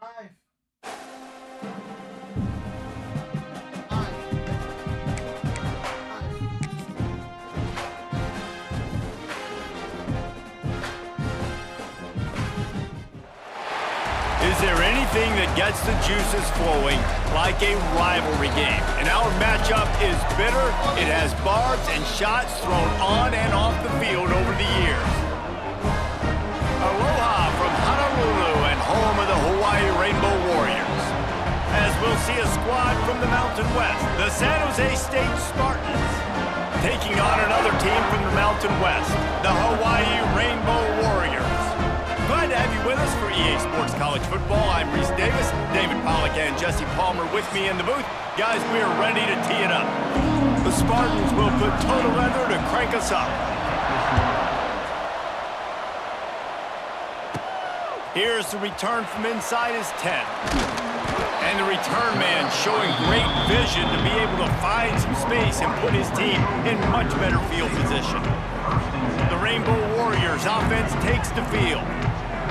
Is there anything that gets the juices flowing like a rivalry game? And our matchup is bitter. It has barbs and shots thrown on and off the field over the years. Aloha from Honolulu and home of the Hawaii Rainbow Warriors. As we'll see a squad from the Mountain West, the San Jose State Spartans, taking on another team from the Mountain West, the Hawaii Rainbow Warriors. Glad to have you with us for EA Sports College Football. I'm Reese Davis, David Pollack and Jesse Palmer with me in the booth. Guys, we are ready to tee it up. The Spartans will put total leather to crank us up. Here's the return from inside his 10. And the return man showing great vision to be able to find some space and put his team in much better field position. The Rainbow Warriors offense takes the field.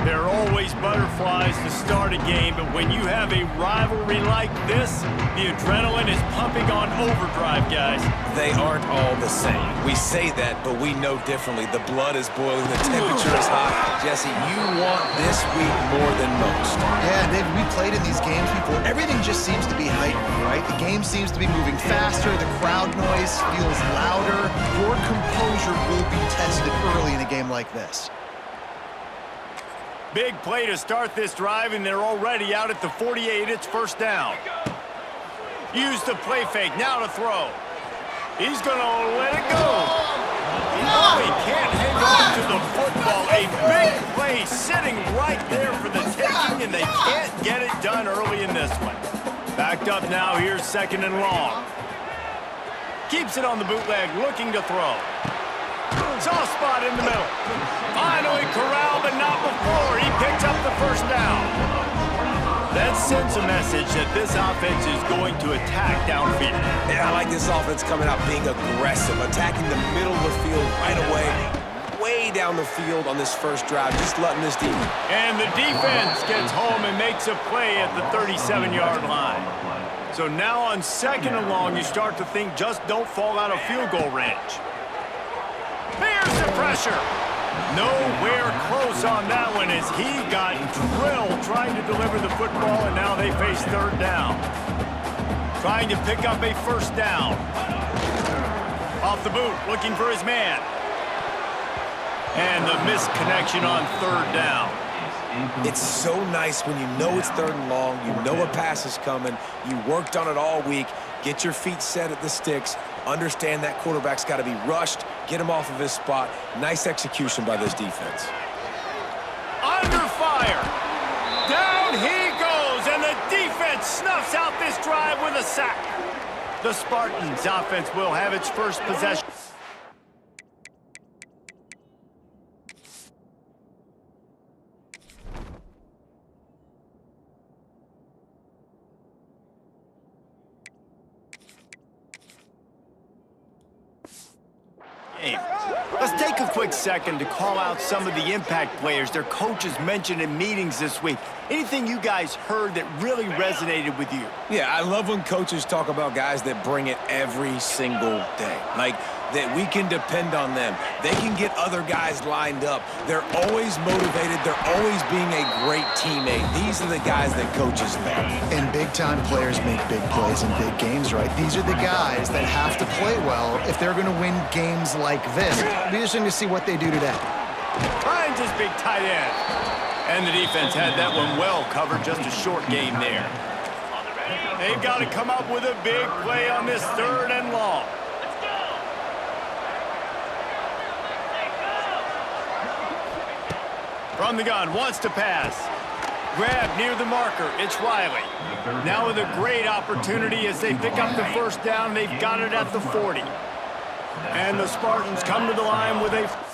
There are always butterflies to start a game, but when you have a rivalry like this, the adrenaline is pumping on overdrive, guys. They aren't all the same. We say that, but we know differently. The blood is boiling, the temperature is hot. Jesse, you want this week more than most. Yeah, David, we played in these games before. Everything just seems to be heightened, right? The game seems to be moving faster. The crowd noise feels louder. Your composure will be tested early in a game like this. Big play to start this drive, and they're already out at the 48. It's first down. Use the play fake. Now to throw. He's going to let it go. Oh, he can't hang on to the football. A big play sitting right there for the taking, and they can't get it done early in this one. Backed up now. Here's second and long. Keeps it on the bootleg, looking to throw. Soft spot in the middle. Finally corralled, but not before. He picks up the first down. That sends a message that this offense is going to attack downfield. Yeah, I like this offense coming out being aggressive, attacking the middle of the field right away, way down the field on this first drive, just letting this deep. And the defense gets home and makes a play at the 37-yard line. So now on second and long, you start to think just don't fall out of field goal range. Here's the pressure. Nowhere close on that one as he got drilled trying to deliver the football, and now they face third down. Trying to pick up a first down. Off the boot, looking for his man. And the misconnection on third down. It's so nice when you know it's third and long, you know a pass is coming, you worked on it all week, get your feet set at the sticks, understand that quarterback's got to be rushed, get him off of his spot. Nice execution by this defense. Under fire. Down he goes, and the defense snuffs out this drive with a sack. The Spartans' offense will have its first possession. Let's take a quick second to call out some of the impact players their coaches mentioned in meetings this week. Anything you guys heard that really resonated with you? Yeah, I love when coaches talk about guys that bring it every single day. Like, that we can depend on them. They can get other guys lined up. They're always motivated. They're always being a great teammate. These are the guys that coaches love. And big-time players make big plays in big games, right? These are the guys that have to play well if they're going to win games like this. It'll be interesting to see what they do today. Finds his big tight end. And the defense had that one well covered, just a short game there. They've got to come up with a big play on this third and long. From the gun, wants to pass. Grab near the marker, it's Riley. Now with a great opportunity as they pick up the first down, they've got it at the 40. And the Spartans come to the line with a...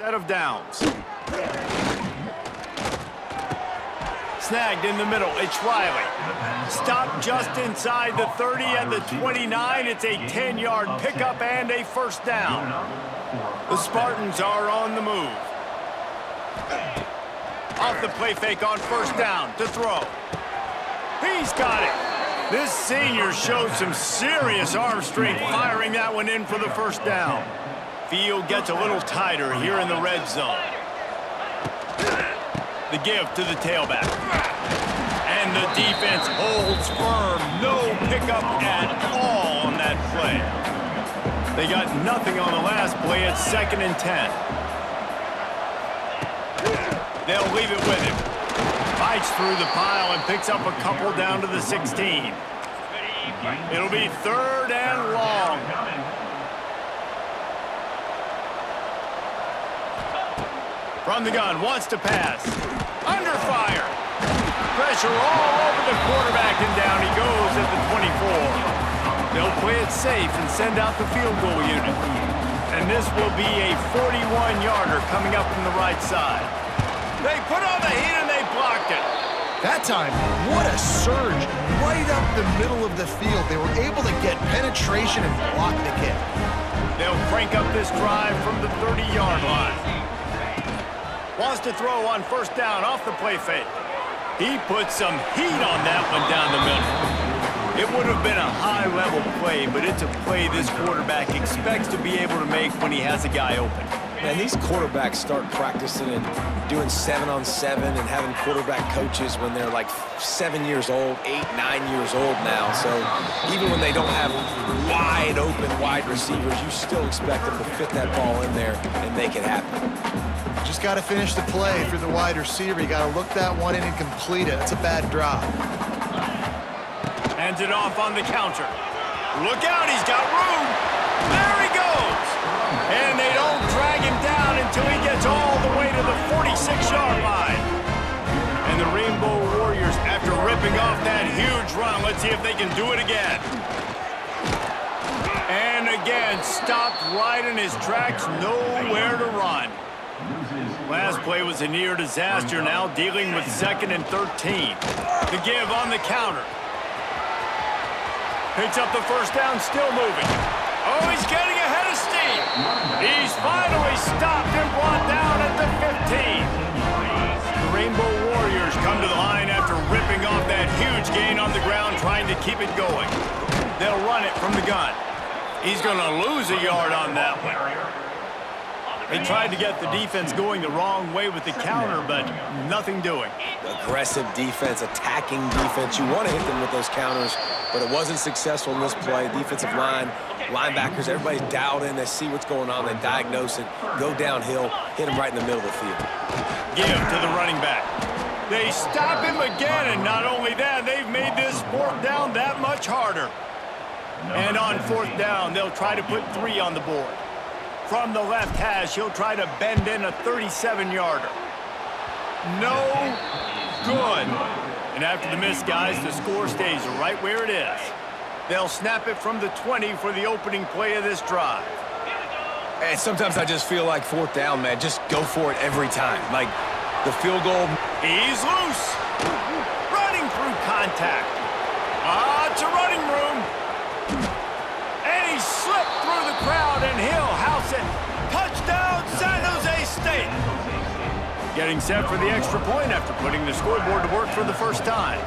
Set of downs. Snagged in the middle. It's Riley. Stopped just inside the 30 at the 29. It's a 10-yard pickup and a first down. The Spartans are on the move. Off the play fake on first down to throw. He's got it. This senior showed some serious arm strength firing that one in for the first down. Field gets a little tighter here in the red zone. The give to the tailback. And the defense holds firm. No pickup at all on that play. They got nothing on the last play. It's 2nd and 10. They'll leave it with him. Fights through the pile and picks up a couple down to the 16. It'll be 3rd and long. From the gun, wants to pass. Under fire. Pressure all over the quarterback, and down he goes at the 24. They'll play it safe and send out the field goal unit. And this will be a 41-yarder coming up from the right side. They put on the heat and they blocked it. That time, what a surge. Right up the middle of the field. They were able to get penetration and block the kick. They'll crank up this drive from the 30-yard line. Wants to throw on first down off the play fake. He put some heat on that one down the middle. It would have been a high-level play, but it's a play this quarterback expects to be able to make when he has a guy open. Man, these quarterbacks start practicing and doing 7-on-7 and having quarterback coaches when they're like 7 years old, 8, 9 years old now. So even when they don't have wide receivers, you still expect them to fit that ball in there and make it happen. Just got to finish the play for the wide receiver. You got to look that one in and complete it. That's a bad drop. Hands it off on the counter. Look out, he's got room. There he goes. And they don't drag him down until he gets all the way to the 46-yard line. And the Rainbow Warriors, after ripping off that huge run, let's see if they can do it again. And again, stopped right in his tracks, nowhere to run. Last play was a near disaster, now dealing with 2nd and 13. The give on the counter. Picks up the first down, still moving. Oh, he's getting ahead of steam. He's finally stopped and brought down at the 15. The Rainbow Warriors come to the line after ripping off that huge gain on the ground, trying to keep it going. They'll run it from the gun. He's going to lose a yard on that one. They tried to get the defense going the wrong way with the counter, but nothing doing. Aggressive defense, attacking defense. You want to hit them with those counters, but it wasn't successful in this play. Defensive line, linebackers, everybody's dialed in. They see what's going on. They diagnose it, go downhill, hit him right in the middle of the field. Give to the running back. They stop him again, and not only that, they've made this 4th down that much harder. And on 4th down, they'll try to put 3 on the board. From the left hash, he'll try to bend in a 37-yarder. No good. And after the miss, guys, the score stays right where it is. They'll snap it from the 20 for the opening play of this drive. And sometimes I just feel like 4th down, man. Just go for it every time. Like the field goal. He's loose. Running through contact. It's a running room. And he slipped through the crowd, and he'll house it. Touchdown, San Jose State. Getting set for the extra point after putting the scoreboard to work for the first time.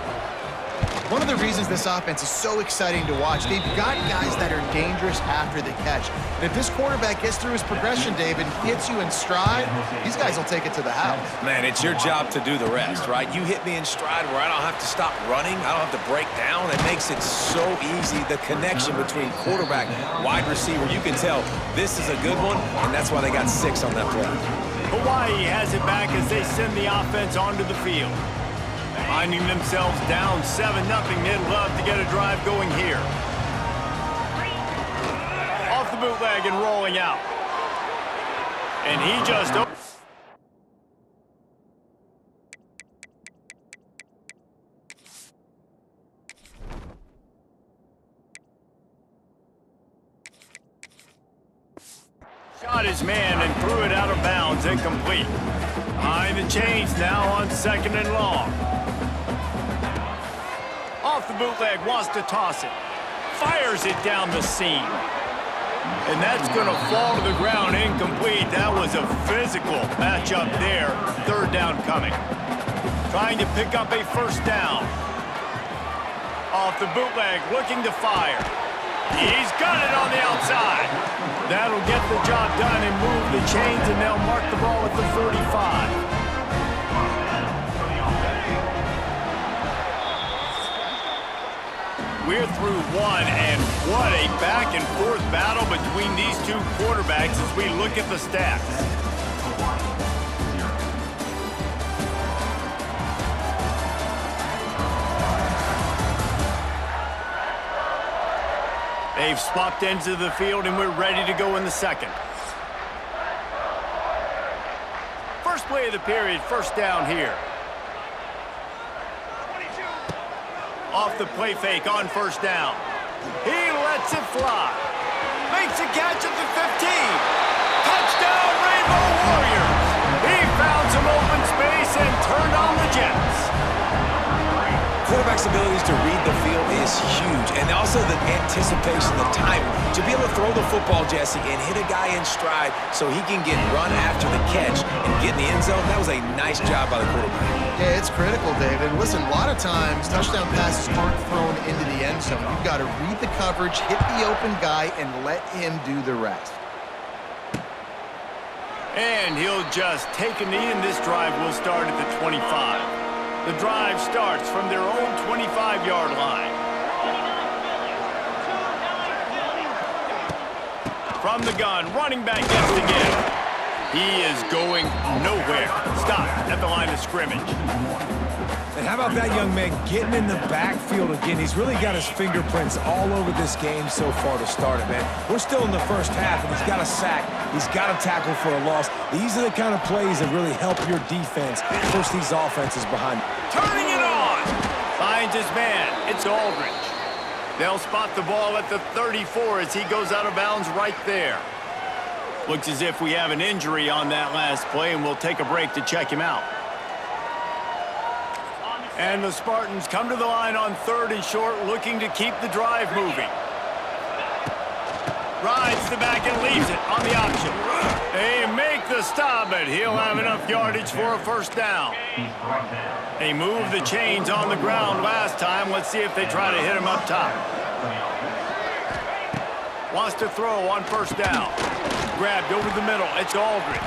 One of the reasons this offense is so exciting to watch, they've got guys that are dangerous after the catch. And if this quarterback gets through his progression, David, hits you in stride, these guys will take it to the house. Man, it's your job to do the rest, right? You hit me in stride where I don't have to stop running. I don't have to break down. It makes it so easy. The connection between quarterback, wide receiver, you can tell this is a good one, and that's why they got 6 on that play. Hawaii has it back as they send the offense onto the field. Finding themselves down 7-0, they'd love to get a drive going here. Off the bootleg and rolling out. And he just... Shot outshot his man and threw it out of bounds, incomplete. Behind the chains now on 2nd and long. Off the bootleg, wants to toss it. Fires it down the seam. And that's going to fall to the ground, incomplete. That was a physical matchup there. 3rd down coming. Trying to pick up a 1st down. Off the bootleg, looking to fire. He's got it on the outside. That'll get the job done and move the chains, and they'll mark the ball at the 45. We're through one, and what a back-and-forth battle between these two quarterbacks as we look at the stats. They've swapped ends of the field, and we're ready to go in the 2nd. First play of the period, 1st down here. Off the play fake on 1st down. He lets it fly. Makes a catch at the 15. Touchdown, Rainbow Warriors. He found some open space and turned on the Jets. Quarterback's abilities to read the field is huge, and also the anticipation, the timing. To be able to throw the football, Jesse, and hit a guy in stride so he can get run after the catch and get in the end zone, that was a nice job by the quarterback. Yeah, it's critical, David. Listen, a lot of times, touchdown passes aren't thrown into the end zone. You've got to read the coverage, hit the open guy, and let him do the rest. And he'll just take a knee, and this drive will start at the 25. The drive starts from their own 25-yard line. From the gun, running back gets the give. He is going nowhere. Stop at the line of scrimmage. And how about that young man getting in the backfield again? He's really got his fingerprints all over this game so far to start it, man. We're still in the 1st half, and he's got a sack. He's got a tackle for a loss. These are the kind of plays that really help your defense push these offenses behind. Turning it on. Finds his man. It's Aldridge. They'll spot the ball at the 34 as he goes out of bounds right there. Looks as if we have an injury on that last play, and we'll take a break to check him out. And the Spartans come to the line on 3rd and short, looking to keep the drive moving. Rides the back and leaves it on the option. They make the stop, but he'll have enough yardage for a 1st down. They moved the chains on the ground last time. Let's see if they try to hit him up top. Wants to throw on 1st down. Grabbed over the middle. It's Aldridge.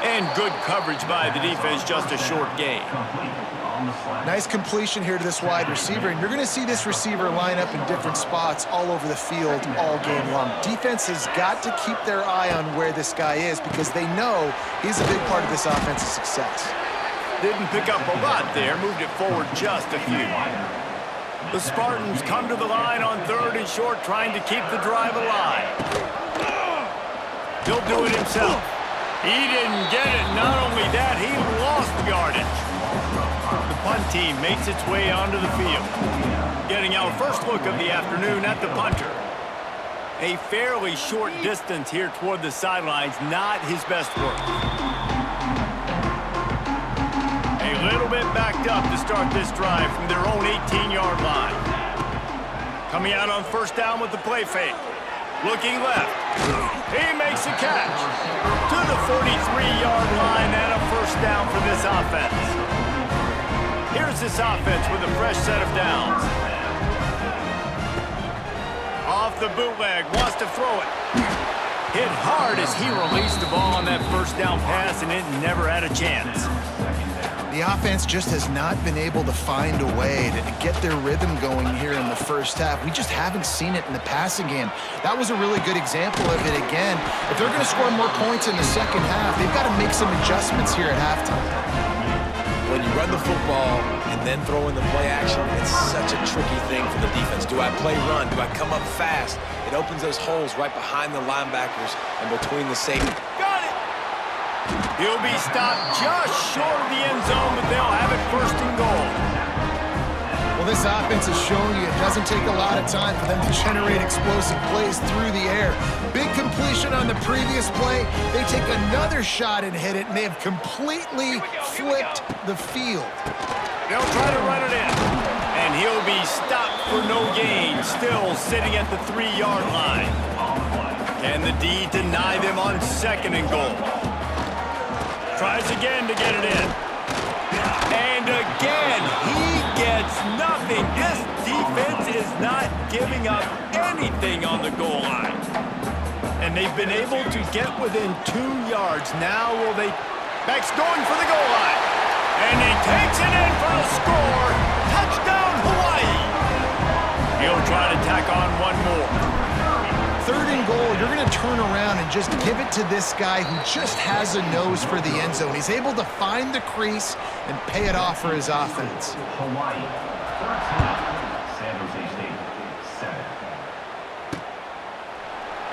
And good coverage by the defense, just a short gain. Nice completion here to this wide receiver, and you're going to see this receiver line up in different spots all over the field all game long. Defense has got to keep their eye on where this guy is because they know he's a big part of this offense's success. Didn't pick up a lot there, moved it forward just a few. The Spartans come to the line on 3rd and short, trying to keep the drive alive. He'll do it himself. He didn't get it. Not only that, he lost yardage. The punt team makes its way onto the field. Getting our first look of the afternoon at the punter. A fairly short distance here toward the sidelines, not his best work. A little bit backed up to start this drive from their own 18-yard line. Coming out on 1st down with the play fake. Looking left. He makes a catch to the 43-yard line and a 1st down for this offense. Here's this offense with a fresh set of downs. Off the bootleg, wants to throw it. Hit hard as he released the ball on that 1st down pass, and it never had a chance. The offense just has not been able to find a way to get their rhythm going here in the 1st half. We just haven't seen it in the passing game. That was a really good example of it again. If they're going to score more points in the 2nd half, they've got to make some adjustments here at halftime. When you run the football and then throw in the play action, it's such a tricky thing for the defense. Do I play run? Do I come up fast? It opens those holes right behind the linebackers and between the safety. Got it! He'll be stopped just short of the end zone, but they'll have it 1st and goal. Well, this offense is showing you it doesn't take a lot of time for them to generate explosive plays through the air. Big completion on the previous play. They take another shot and hit it, and they have completely flipped the field. They'll try to run it in, and he'll be stopped for no gain, still sitting at the 3-yard line. Can the D deny them on 2nd and goal? Tries again to get it in. And again, he gets nothing. This defense is not giving up anything on the goal line. And they've been able to get within 2 yards. Now will they... Beck's going for the goal line. And he takes it in for a score. Touchdown, Hawaii. He'll try to tack on one more. 3rd and goal, you're going to turn around and just give it to this guy who just has a nose for the end zone. He's able to find the crease and pay it off for his offense. Hawaii, first half, San Jose State,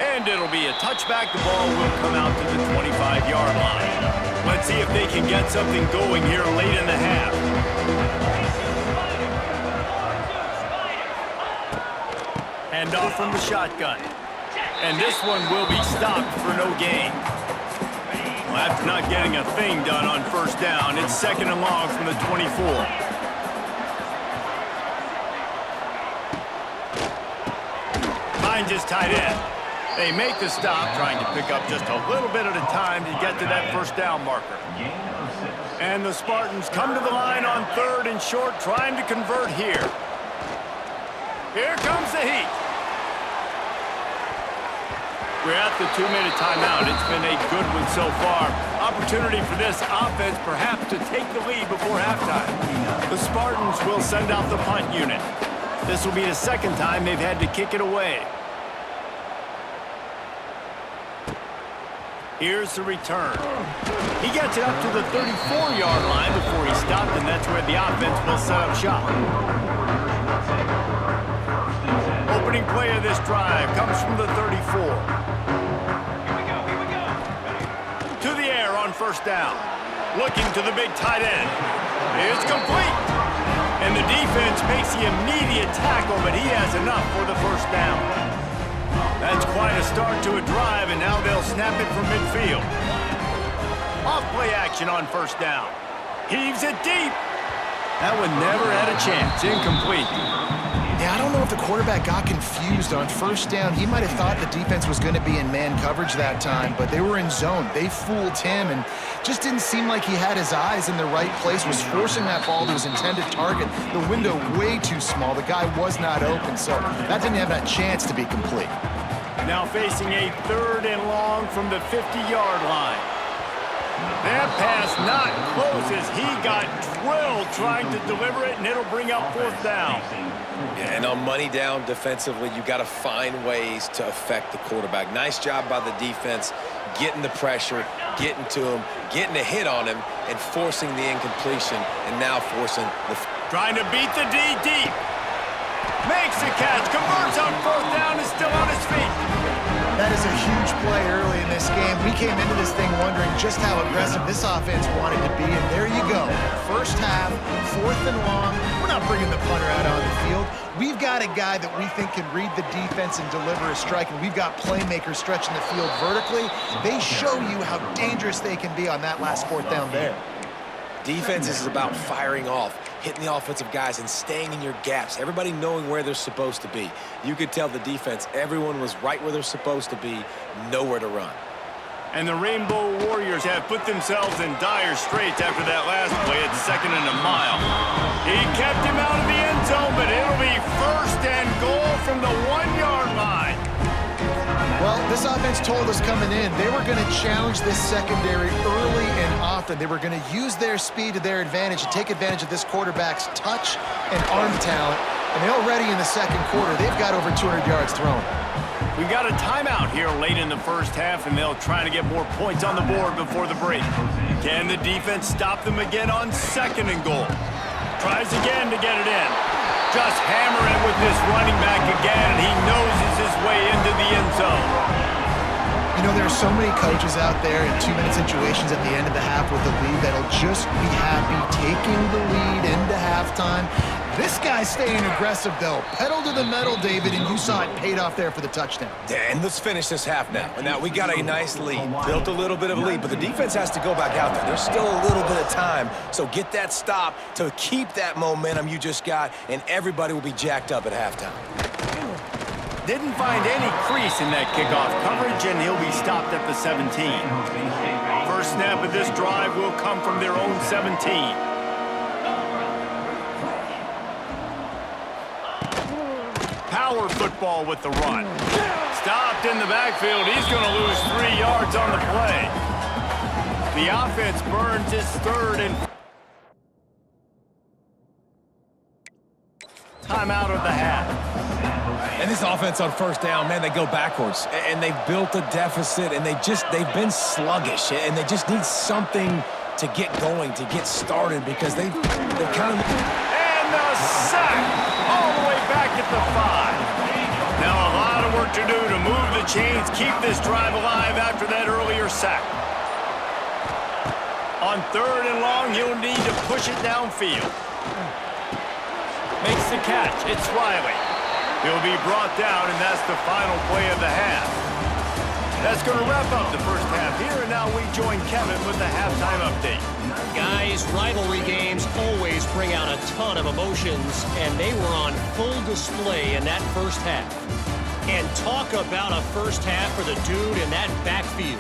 7. And it'll be a touchback. The ball will come out to the 25-yard line. Let's see if they can get something going here late in the half. Hand off from the shotgun. And this one will be stopped for no gain. Well, after not getting a thing done on 1st down, it's 2nd and long from the 24. Finds his tight end. They make the stop, trying to pick up just a little bit at a time to get to that 1st down marker. And the Spartans come to the line on 3rd and short, trying to convert here. Here comes the heat. We're at the 2-minute timeout. It's been a good one so far. Opportunity for this offense perhaps to take the lead before halftime. The Spartans will send out the punt unit. This will be the 2nd time they've had to kick it away. Here's the return. He gets it up to the 34-yard line before he stopped, and that's where the offense will set up shop. Opening play of this drive comes from the 34. To the air on 1st down. Looking to the big tight end. It's complete. And the defense makes the immediate tackle, but he has enough for the 1st down. That's quite a start to a drive, and now they'll snap it from midfield. Off play action on 1st down. Heaves it deep. That one never had a chance. Incomplete. Yeah, I don't know if the quarterback got confused on 1st down. He might have thought the defense was going to be in man coverage that time, but they were in zone. They fooled him and just didn't seem like he had his eyes in the right place, was forcing that ball to his intended target. The window way too small. The guy was not open, so that didn't have that chance to be complete. Now facing a 3rd and long from the 50-yard line. That pass not close as he got drilled trying to deliver it, and it'll bring up 4th down. Yeah, and on money down defensively, you got to find ways to affect the quarterback. Nice job by the defense, getting the pressure, getting to him, getting a hit on him, and forcing the incompletion, and now forcing the... Trying to beat the D deep. Makes the catch, converts on 4th down, is still on his feet. That is a huge play early in this game. We came into this thing wondering just how aggressive this offense wanted to be, and there you go. 1st half, 4th and long. We're not bringing the punter out on the field. We've got a guy that we think can read the defense and deliver a strike, and we've got playmakers stretching the field vertically. They show you how dangerous they can be on that last 4th down there. Defense is about firing off, hitting the offensive guys and staying in your gaps, everybody knowing where they're supposed to be. You could tell the defense, everyone was right where they're supposed to be, nowhere to run. And the Rainbow Warriors have put themselves in dire straits after that last play at 2nd and a mile. He kept him out of the end zone, but it'll be 1st and goal from the 1-yard line. Well, this offense told us coming in they were going to challenge this secondary early and often. They were going to use their speed to their advantage and take advantage of this quarterback's touch and arm talent. And already in the 2nd quarter, they've got over 200 yards thrown. We've got a timeout here late in the 1st half, and they'll try to get more points on the board before the break. Can the defense stop them again on 2nd and goal? Tries again to get it in. Just hammer it with this running back again, and he noses his way into the end zone. You know, there are so many coaches out there in 2-minute situations at the end of the half with the lead that'll just be happy taking the lead into halftime. This guy's staying aggressive, though. Pedal to the metal, David, and you saw it paid off there for the touchdown. Yeah, and let's finish this half now. And now we got a nice lead. Built a little bit of a lead, but the defense has to go back out there. There's still a little bit of time, so get that stop to keep that momentum you just got, and everybody will be jacked up at halftime. Didn't find any crease in that kickoff coverage, and he'll be stopped at the 17. First snap of this drive will come from their own 17. Power football with the run. Stopped in the backfield. He's going to lose 3 yards on the play. The offense burns his third and timeout of the half. And this offense on first down, man, they go backwards. And they've built a deficit, and they've been sluggish. And they just need something to get going, to get started, because they've kind of... And the sack all the way back at the 5. Now a lot of work to do to move the chains, keep this drive alive after that earlier sack. On 3rd and long, he'll need to push it downfield. Makes the catch. It's Riley. He'll be brought down, and that's the final play of the half. That's going to wrap up the first half here, and now we join Kevin with the halftime update. Guys, rivalry games always bring out a ton of emotions, and they were on full display in that first half. And talk about a first half for the dude in that backfield.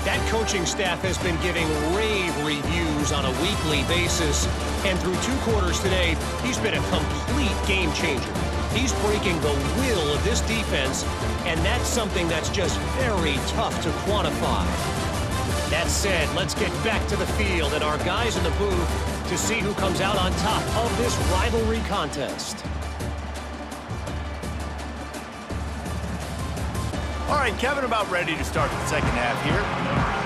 That coaching staff has been giving rave reviews on a weekly basis, and through 2 quarters today, he's been a complete game changer. He's breaking the will of this defense, and that's something that's just very tough to quantify. That said, let's get back to the field and our guys in the booth to see who comes out on top of this rivalry contest. All right, Kevin, about ready to start the second half here.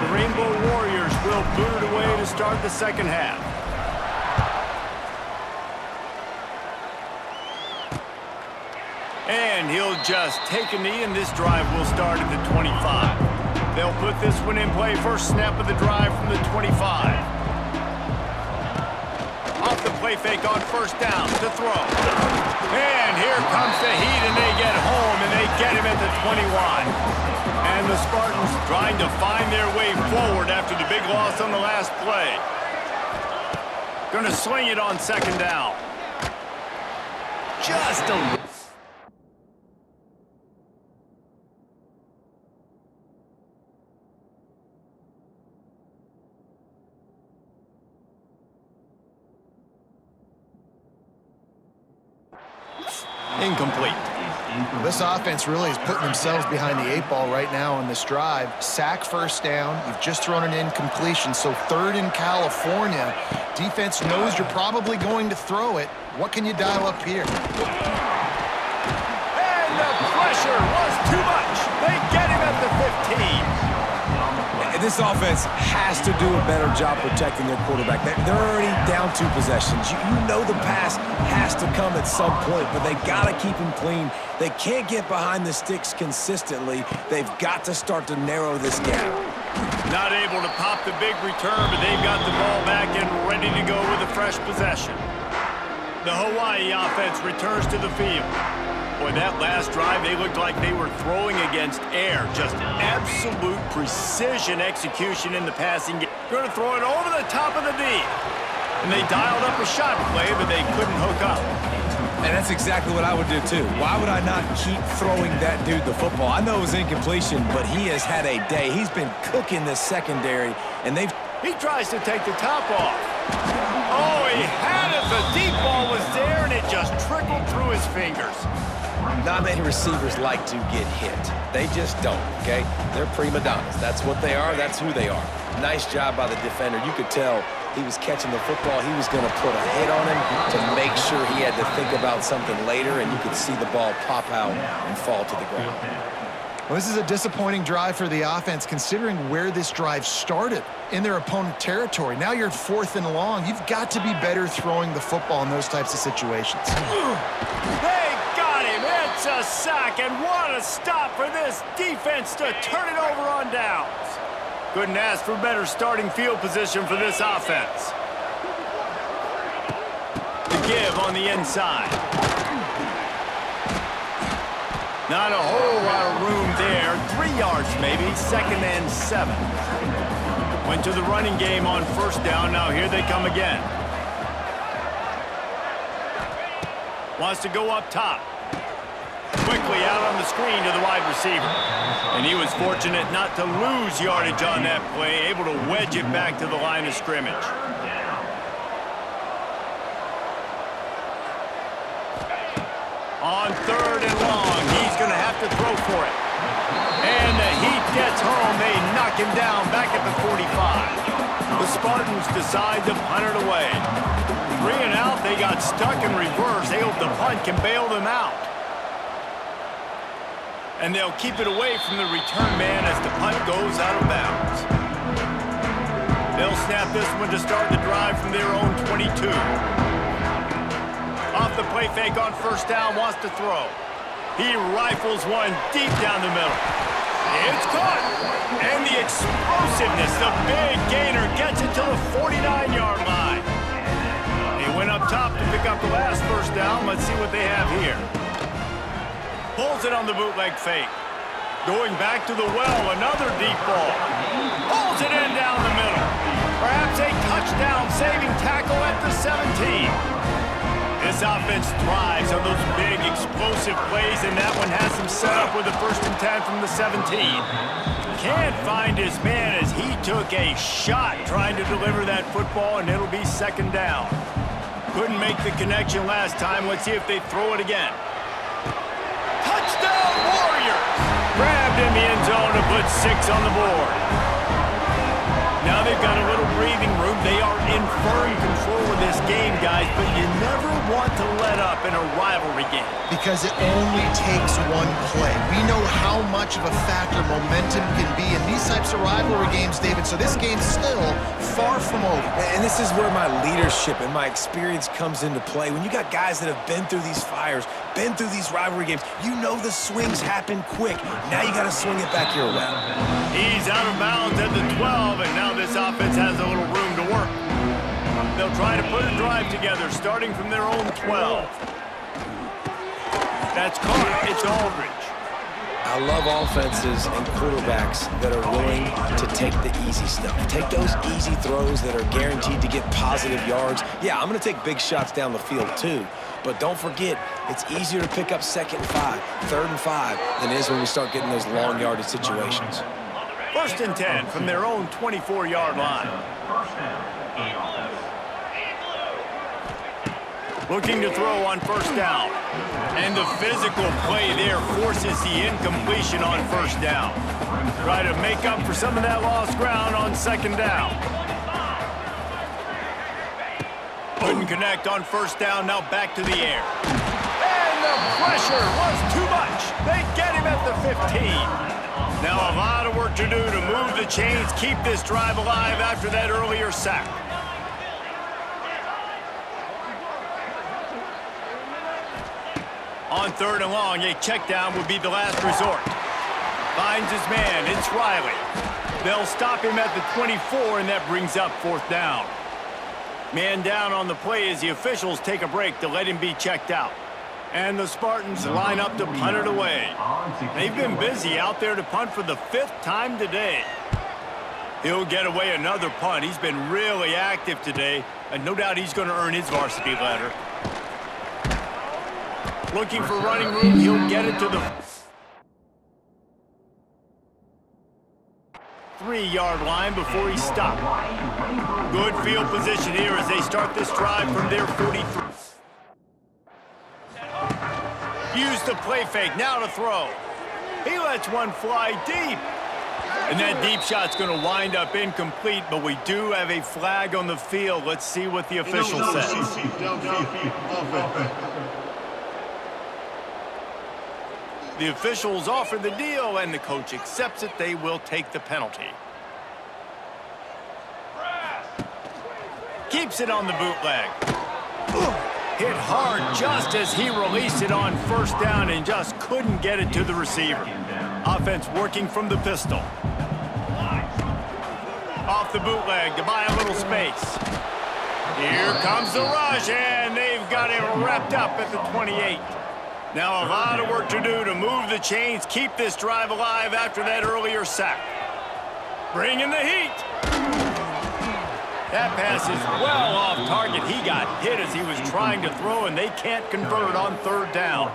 The Rainbow Warriors will boot it away to start the second half. And he'll just take a knee, and this drive will start at the 25. They'll put this one in play. First snap of the drive from the 25. Off the play fake on first down to throw. And here comes the heat, and they get home, and they get him at the 21. And the Spartans trying to find their way forward after the big loss on the last play. Gonna sling it on second down. Just a... incomplete. This offense really is putting themselves behind the 8 ball right now on this drive. Sack first down. You've just thrown an incompletion, so 3rd in California. Defense knows you're probably going to throw it. What can you dial up here? And the pressure was too much. They get him at the 15. This offense has to do a better job protecting their quarterback. They're already down 2 possessions. You know the pass has to come at some point, but they got to keep him clean. They can't get behind the sticks consistently. They've got to start to narrow this gap. Not able to pop the big return, but they've got the ball back and ready to go with a fresh possession. The Hawaii offense returns to the field. Boy, that last drive, they looked like they were throwing against air. Just absolute precision execution in the passing game. Going to throw it over the top of the knee. And they dialed up a shot play, but they couldn't hook up. And that's exactly what I would do, too. Why would I not keep throwing that dude the football? I know it was incompletion, but he has had a day. He's been cooking this secondary, and they've... He tries to take the top off. Oh, he had it. The deep ball was there, and it just trickled through his fingers. Not many receivers like to get hit. They just don't, okay? They're prima donnas. That's what they are. That's who they are. Nice job by the defender. You could tell he was catching the football. He was going to put a hit on him to make sure he had to think about something later, and you could see the ball pop out and fall to the ground. Well, this is a disappointing drive for the offense, considering where this drive started in their opponent territory. Now you're 4th and long. You've got to be better throwing the football in those types of situations. They got him. It's a sack, and what a stop for this defense to turn it over on downs. Couldn't ask for better starting field position for this offense. The give on the inside. Not a whole lot of room there. 3 yards maybe, 2nd and 7. Went to the running game on 1st down. Now here they come again. Wants to go up top. Quickly out on the screen to the wide receiver. And he was fortunate not to lose yardage on that play, able to wedge it back to the line of scrimmage. On 3rd and long, he's going to have to throw for it. And the heat gets home. They knock him down back at the 45. The Spartans decide to punt it away. 3 and out, they got stuck in reverse. They hope the punt can bail them out. And they'll keep it away from the return man as the punt goes out of bounds. They'll snap this one to start the drive from their own 22. Off the play fake on 1st down, wants to throw. He rifles one deep down the middle. It's caught. And the explosiveness, the big gainer gets it to the 49-yard line. He went up top to pick up the last 1st down. Let's see what they have here. Pulls it on the bootleg fake. Going back to the well, another deep ball. Pulls it in down the middle. Perhaps a touchdown-saving tackle at the 17. This offense thrives on those big, explosive plays, and that one has him set up with a 1st and 10 from the 17. Can't find his man as he took a shot trying to deliver that football, and it'll be 2nd down. Couldn't make the connection last time. Let's see if they throw it again. Touchdown, Warriors! Grabbed in the end zone to put 6 on the board. Now they've got a little breathing room. They are in firm control of this game, guys, but you never want to let up in a rivalry game. Because it only takes one play. We know how much of a factor momentum can be in these types of rivalry games, David, so this game's still far from over. And this is where my leadership and my experience comes into play. When you got guys that have been through these fires, been through these rivalry games, you know the swings happen quick. Now you got to swing it back your way. He's out of bounds at the 12, and now this offense has a little room to work. They'll try to put a drive together, starting from their own 12. That's caught. It's Aldridge. I love offenses and quarterbacks that are willing to take the easy stuff. Take those easy throws that are guaranteed to get positive yards. Yeah, I'm going to take big shots down the field too. But don't forget, it's easier to pick up 2nd and 5, 3rd and 5 than it is when we start getting those long yardage situations. 1st and 10 from their own 24-yard line. Looking to throw on 1st down. And the physical play there forces the incompletion on 1st down. Try to make up for some of that lost ground on 2nd down. Couldn't connect on 1st down, now back to the air. And the pressure was too much. They get him at the 15. Now a lot of work to do to move the chains, keep this drive alive after that earlier sack. On 3rd and long, a check down would be the last resort. Finds his man, it's Riley. They'll stop him at the 24, and that brings up 4th down. Man down on the play as the officials take a break to let him be checked out. And the Spartans line up to punt it away. They've been busy out there to punt for the 5th time today. He'll get away another punt. He's been really active today, and no doubt he's going to earn his varsity letter. Looking for running room, he'll get it to the 3-yard line before he stopped. Good field position here as they start this drive from their 43. Use the play fake, now to throw. He lets one fly deep. And that deep shot's going to wind up incomplete, but we do have a flag on the field. Let's see what the official says. The officials offer the deal, and the coach accepts it. They will take the penalty. Keeps it on the bootleg. Hit hard just as he released it on 1st down and just couldn't get it to the receiver. Offense working from the pistol. Off the bootleg to buy a little space. Here comes the rush, and they've they've got him wrapped up at the 28. Now a lot of work to do to move the chains, keep this drive alive after that earlier sack. Bringing the heat. That pass is well off target. He got hit as he was trying to throw, and they can't convert on third down.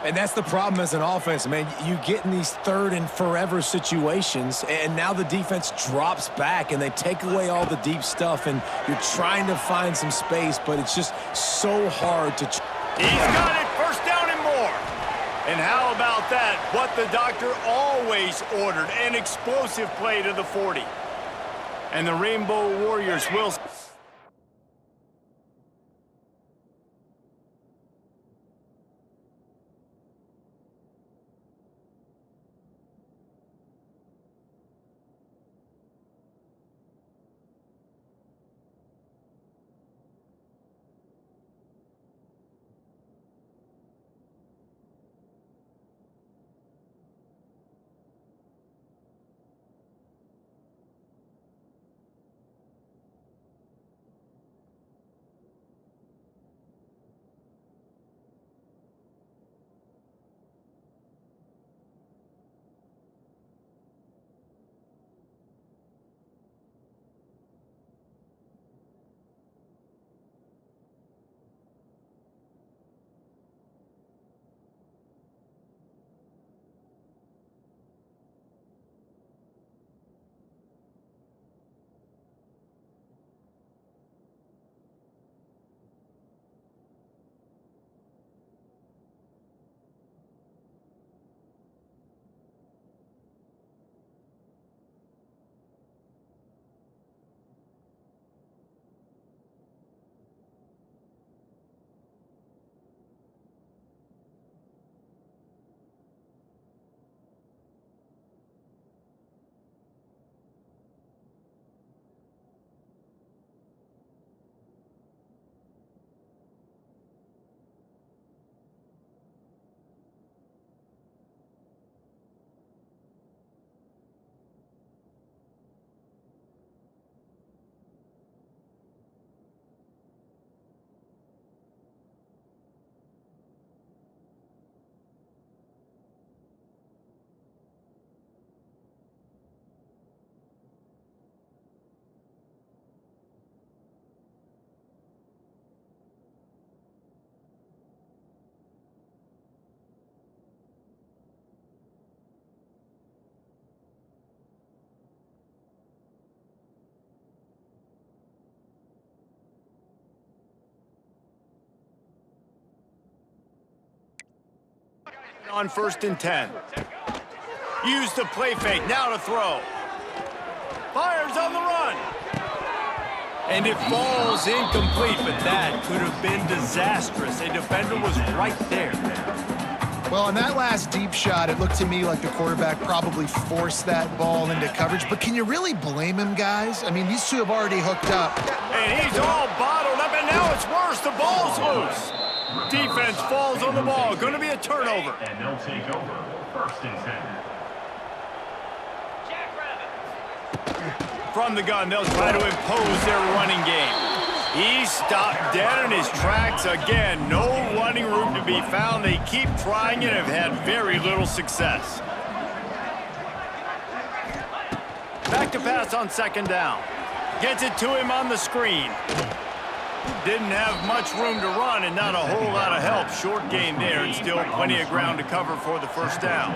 And that's the problem as an offense, man. You get in these third and forever situations, and now the defense drops back, and they take away all the deep stuff, and you're trying to find some space, but it's just so hard to... He's got it, first down and more. And how about that? What the doctor always ordered, an explosive play to the 40. And the Rainbow Warriors will... On first and 10. Use the play fake, now to throw. Fires on the run. And it falls incomplete, but that could have been disastrous. A defender was right there. Well, on that last deep shot, it looked to me like the quarterback probably forced that ball into coverage. But can you really blame him, guys? I mean, these two have already hooked up. And he's all bottled up, and now it's worse. The ball's loose. Defense falls on the ball. Going to be a turnover. And they'll take over first and 10. From the gun, they'll try to impose their running game. He stopped dead in his tracks again. No running room to be found. They keep trying and have had very little success. Back to pass on second down. Gets it to him on the screen. Didn't have much room to run and not a whole lot of help. Short game there and still plenty of ground to cover for the first down.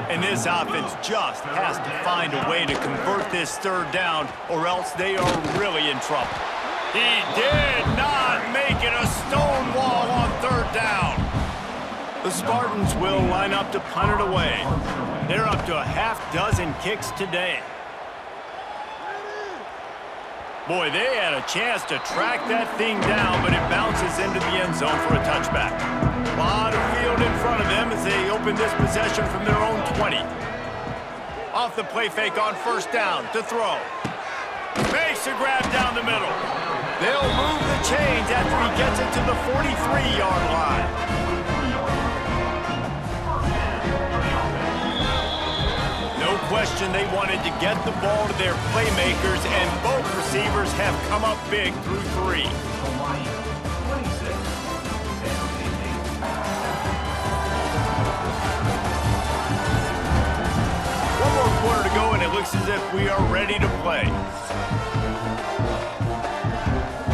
And this offense just has to find a way to convert this third down or else they are really in trouble. He did not make it a stone wall on third down. The Spartans will line up to punt it away. They're up to a half dozen kicks today. Boy, they had a chance to track that thing down, but it bounces into the end zone for a touchback. A lot of field in front of them as they open this possession from their own 20. Off the play fake on first down to throw. Makes a grab down the middle. They'll move the chains after he gets it to the 43-yard line. No question they wanted to get the ball to their playmakers, and both receivers have come up big through three. if we are ready to play.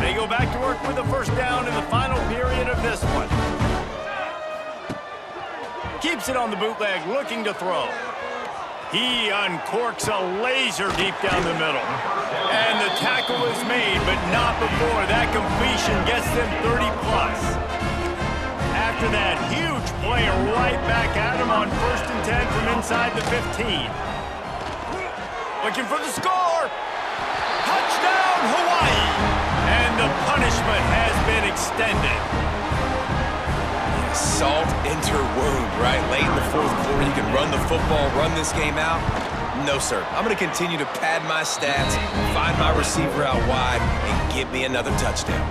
They go back to work with the first down in the final period of this one. Keeps it on the bootleg, looking to throw. He uncorks a laser deep down the middle. And the tackle is made, but not before that completion gets them 30+. After that huge play, right back at him on 1st and 10 from inside the 15. Looking for the score. Touchdown, Hawaii. And the punishment has been extended. Salt into wound, right? Late in the 4th quarter, you can run the football, run this game out. No, sir. I'm going to continue to pad my stats, find my receiver out wide, and give me another touchdown.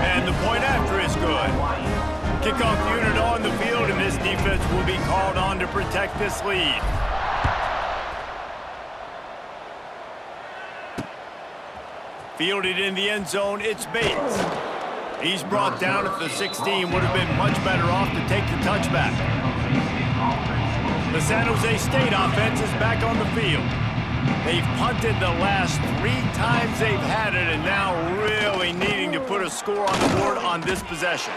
And the point after is good. Kickoff unit on the field, and this defense will be called on to protect this lead. Fielded in the end zone, it's Bates. He's brought down at the 16, would have been much better off to take the touchback. The San Jose State offense is back on the field. They've punted the last 3 times they've had it, and now really needing to put a score on the board on this possession.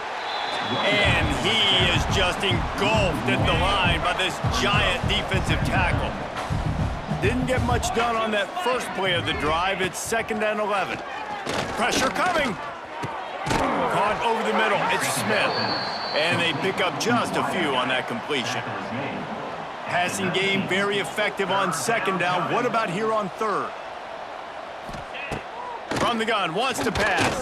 And he is just engulfed at the line by this giant defensive tackle. Didn't get much done on that first play of the drive. It's 2nd and 11. Pressure coming. Caught over the middle. It's Smith. And they pick up just a few on that completion. Passing game very effective on 2nd down. What about here on 3rd? From the gun, wants to pass.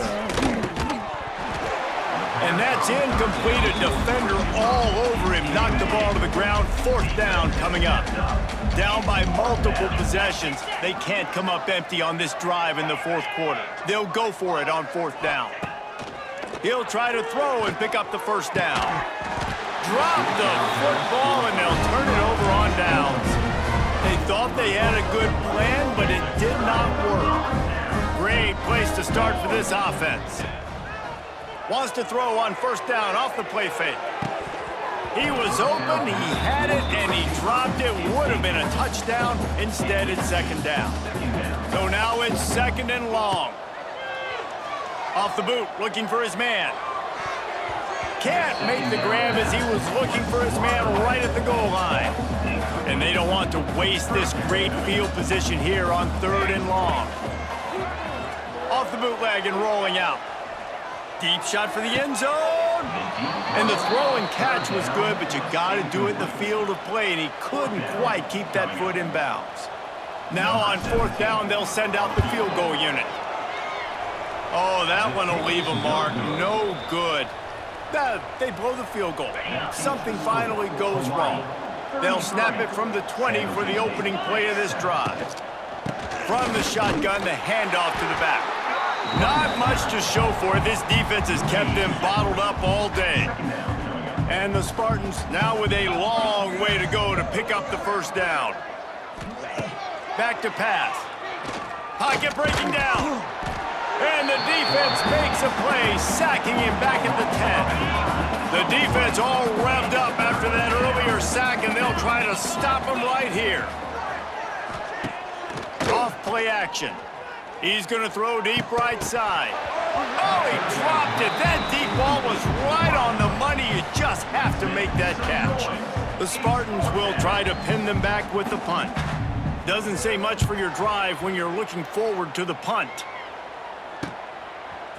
And that's incomplete. A defender all over him. Knocked the ball to the ground. 4th down coming up. Down by multiple possessions. They can't come up empty on this drive in the 4th quarter. They'll go for it on 4th down. He'll try to throw and pick up the 1st down. Drop the football, and they'll turn it over on downs. They thought they had a good plan, but it did not work. Great place to start for this offense. Wants to throw on 1st down off the play fake. He was open, he had it, and he dropped it. Would have been a touchdown. Instead, it's 2nd down. So now it's 2nd and long. Off the boot, looking for his man. Can't make the grab as he was looking for his man right at the goal line. And they don't want to waste this great field position here on 3rd and long. Off the bootleg and rolling out. Deep shot for the end zone. And the throw and catch was good, but you got to do it in the field of play, and he couldn't quite keep that foot in bounds. Now on 4th down, they'll send out the field goal unit. Oh, that one will leave a mark. No good. They blow the field goal. Something finally goes wrong. They'll snap it from the 20 for the opening play of this drive. From the shotgun, the handoff to the back. Not much to show for it. This defense has kept them bottled up all day. And the Spartans now with a long way to go to pick up the 1st down. Back to pass. Pocket breaking down. And the defense makes a play, sacking him back at the 10. The defense all revved up after that earlier sack, and they'll try to stop him right here. Off play action. He's going to throw deep right side. Oh, he dropped it. That deep ball was right on the money. You just have to make that catch. The Spartans will try to pin them back with the punt. Doesn't say much for your drive when you're looking forward to the punt.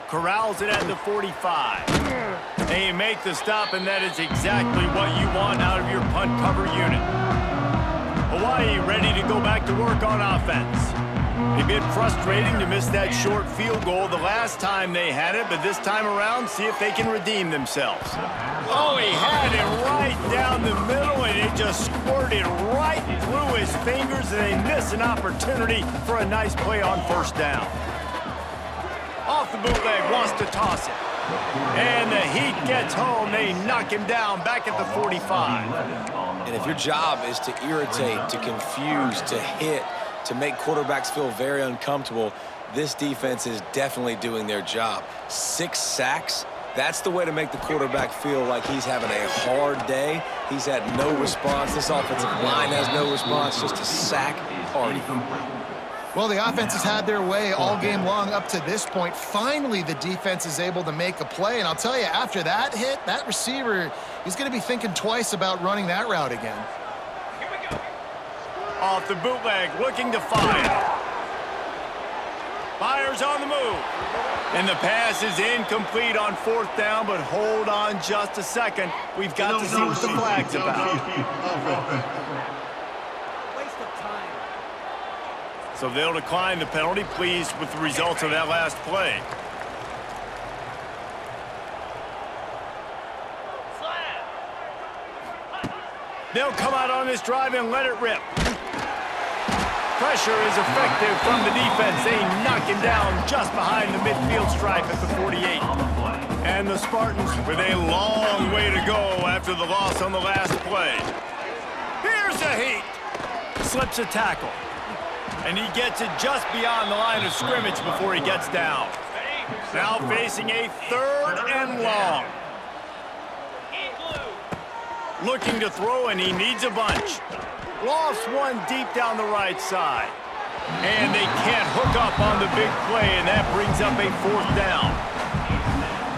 Corrals it at the 45. They make the stop, and that is exactly what you want out of your punt cover unit. Hawaii ready to go back to work on offense. It'd been frustrating to miss that short field goal the last time they had it, but this time around, see if they can redeem themselves. Oh, he had it right down the middle, and it just squirted right through his fingers, and they miss an opportunity for a nice play on 1st down. Off the bootleg, wants to toss it. And the Heat gets home. They knock him down back at the 45. And if your job is to irritate, to confuse, to hit, to make quarterbacks feel very uncomfortable, this defense is definitely doing their job. 6 sacks That's the way to make the quarterback feel like he's having a hard day. He's had no response. This offensive line has no response, just a sack party. Well, the offense has had their way all game long up to this point. Finally, the defense is able to make a play. And I'll tell you, after that hit, that receiver, he's going to be thinking twice about running that route again. Off the bootleg, looking to fire. Fires on the move. And the pass is incomplete on 4th down, but hold on just a second. We've got to see what the flag's about. So they'll decline the penalty, pleased with the results of that last play. They'll come out on this drive and let it rip. Pressure is effective from the defense. They knock him down just behind the midfield stripe at the 48. And the Spartans with a long way to go after the loss on the last play. Here's a heat. Slips a tackle. And he gets it just beyond the line of scrimmage before he gets down. Now facing a 3rd and long. Looking to throw, and he needs a bunch. Lofts one deep down the right side. And they can't hook up on the big play, and that brings up a 4th down.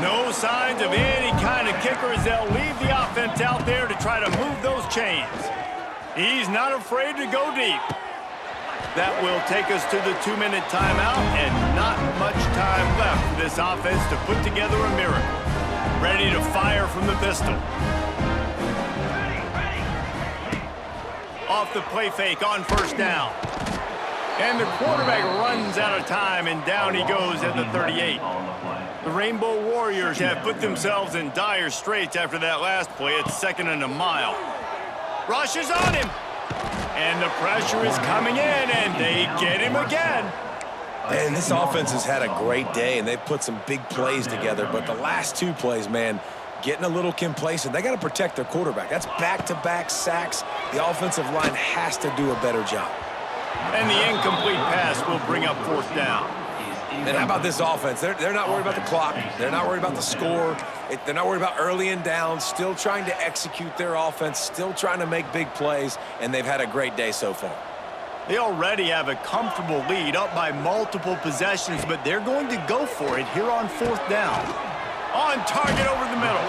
No signs of any kind of kicker as they'll leave the offense out there to try to move those chains. He's not afraid to go deep. That will take us to the 2-minute timeout, and not much time left for this offense to put together a miracle. Ready to fire from the pistol. Off the play fake on 1st down. And the quarterback runs out of time, and down he goes at the 38. The Rainbow Warriors have put themselves in dire straits after that last play. It's 2nd and a mile. Rushes on him. And the pressure is coming in, and they get him again. Man, this offense has had a great day, and they've put some big plays together. But the last 2 plays, man, getting a little complacent. They got to protect their quarterback. That's back-to-back sacks. The offensive line has to do a better job. And the incomplete pass will bring up 4th down. And how about this offense? They're not worried about the clock. They're not worried about the score. They're not worried about early and down. Still trying to execute their offense. Still trying to make big plays. And they've had a great day so far. They already have a comfortable lead up by multiple possessions, but they're going to go for it here on 4th down. On target over the middle.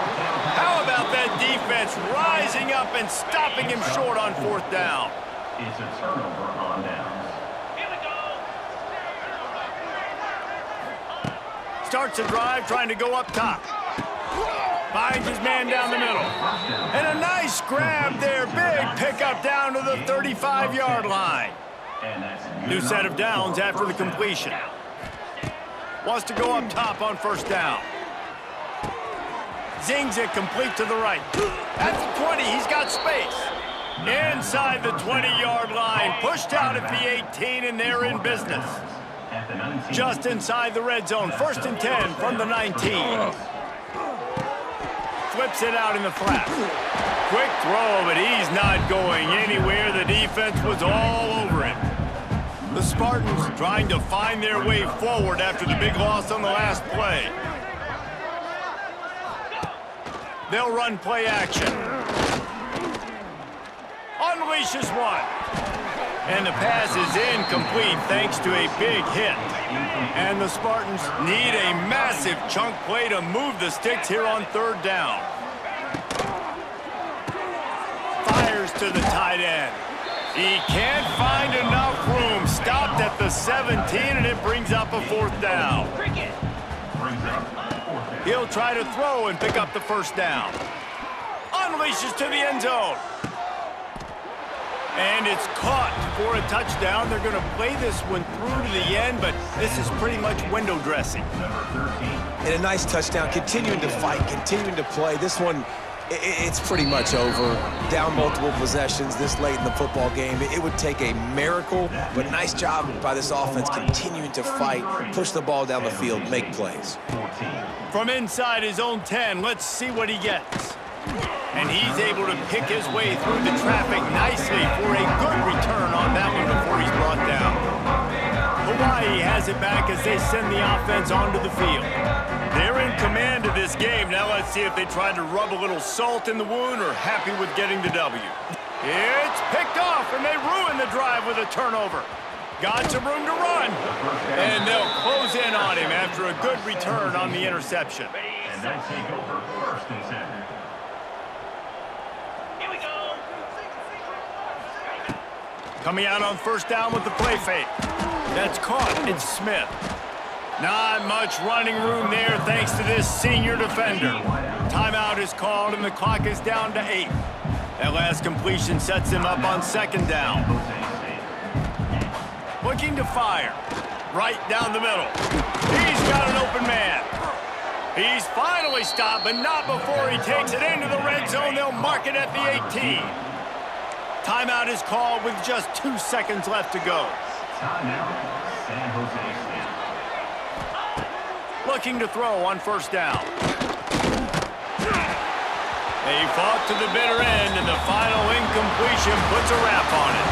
How about that defense rising up and stopping him short on 4th down? It's a turnover on downs. Starts a drive trying to go up top. Finds his man down the middle. And a nice grab there. Big pickup down to the 35-yard line. New set of downs after the completion. Wants to go up top on 1st down. Zings it complete to the right. At the 20, he's got space. Inside the 20-yard line. Pushed out at the 18, and they're in business. Just inside the red zone. 1st and 10 from the 19. Flips it out in the flat. Quick throw, but he's not going anywhere. The defense was all over him. The Spartans trying to find their way forward after the big loss on the last play. They'll run play action. Unleashes one. And the pass is incomplete thanks to a big hit. And the Spartans need a massive chunk play to move the sticks here on 3rd down. Fires to the tight end. He can't find enough room. Stopped at the 17, and it brings up a 4th down. He'll try to throw and pick up the 1st down. Unleashes to the end zone. And it's caught for a touchdown. They're going to play this one through to the end, but this is pretty much window dressing. And a nice touchdown, continuing to fight, continuing to play. This one, it's pretty much over. Down multiple possessions this late in the football game. It would take a miracle, but nice job by this offense continuing to fight, push the ball down the field, make plays. From inside his own 10, let's see what he gets. And he's able to pick his way through the traffic nicely for a good return on that one before he's brought down. Hawaii has it back as they send the offense onto the field. They're in command of this game. Now let's see if they try to rub a little salt in the wound or happy with getting the W. It's picked off, and they ruin the drive with a turnover. Got some room to run. And they'll close in on him after a good return on the interception. And they'll take over 1st and 10. Here we go. Coming out on 1st down with the play fake. That's caught. It's Smith. Not much running room there thanks to this senior defender. Timeout is called, and the clock is down to 8. That last completion sets him up on 2nd down. Looking to fire. Right down the middle. He's got an open man. He's finally stopped, but not before he takes it into the red zone. They'll mark it at the 18. Timeout is called with just 2 seconds left to go. Timeout, San Jose State. Looking to throw on 1st down. They fought to the bitter end, and the final incompletion puts a wrap on it.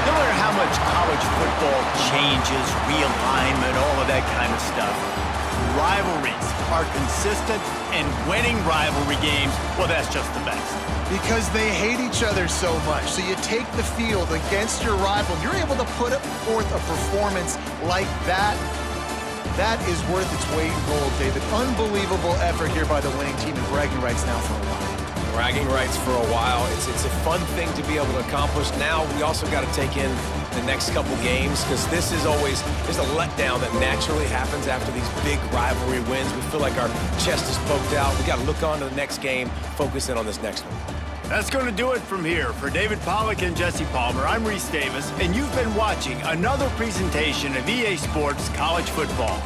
No matter how much college football changes, realignment, all of that kind of stuff, rivalries are consistent, and winning rivalry games, well, that's just the best. Because they hate each other so much. So you take the field against your rival, you're able to put forth a performance like that. That is worth its weight in gold, David. Unbelievable effort here by the winning team, and bragging rights now for a while. Bragging rights for a while. It's a fun thing to be able to accomplish. Now we also got to take in the next couple games, because this is always, there's a letdown that naturally happens after these big rivalry wins. We feel like our chest is poked out. We got to look on to the next game, focus in on this next one. That's going to do it from here. For David Pollack and Jesse Palmer, I'm Reese Davis, and you've been watching another presentation of EA Sports College Football.